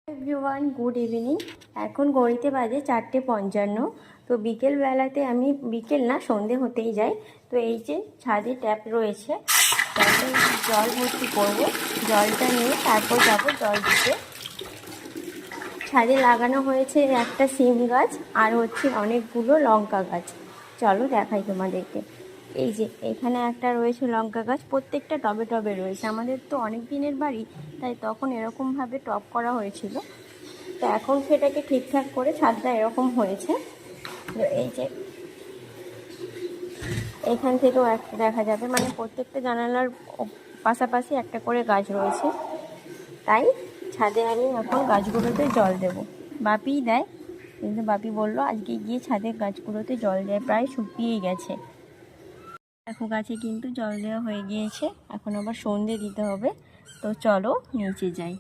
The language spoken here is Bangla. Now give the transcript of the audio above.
Everyone, good evening. এখন ঘড়িতে বাজে 4:55। তো বিকেলবেলাতে আমি সন্ধে হতেই যাই। তো এই যে ছাদে ট্যাপ রয়েছে, ট্যাপে জল ভর্তি করবো। জলটা নিয়ে তারপর যাবো জল দিতে। ছাদে লাগানো হয়েছে একটা সিম গাছ আর হচ্ছে অনেকগুলো লঙ্কা গাছ। চলো দেখাই তোমাদেরকে। এই যে এখানে একটা রয়েছে লঙ্কা গাছ, প্রত্যেকটা টবে টবে রয়েছে। আমাদের তো অনেক দিনের বাড়ি, তাই তখন এরকমভাবে টব করা হয়েছিল। তো এখন সেটাকে ঠিকঠাক করে ছাদটা এরকম হয়েছে। এই যে এখান থেকেও একটা দেখা যাবে, মানে প্রত্যেকটা জানালার পাশাপাশি একটা করে গাছ রয়েছে। তাই ছাদে আমি এখন গাছগুলোতে জল দেব। বাপিই দেয়, কিন্তু বাপি বললো আজকে গিয়ে ছাদের গাছগুলোতে জল দেয়, প্রায় শুকিয়েই গেছে। দেখো গাছে কিন্তু জল দেওয়া হয়ে গিয়েছে, এখন আবার সন্ধে দিতে হবে। তো চলো নিচে যাই।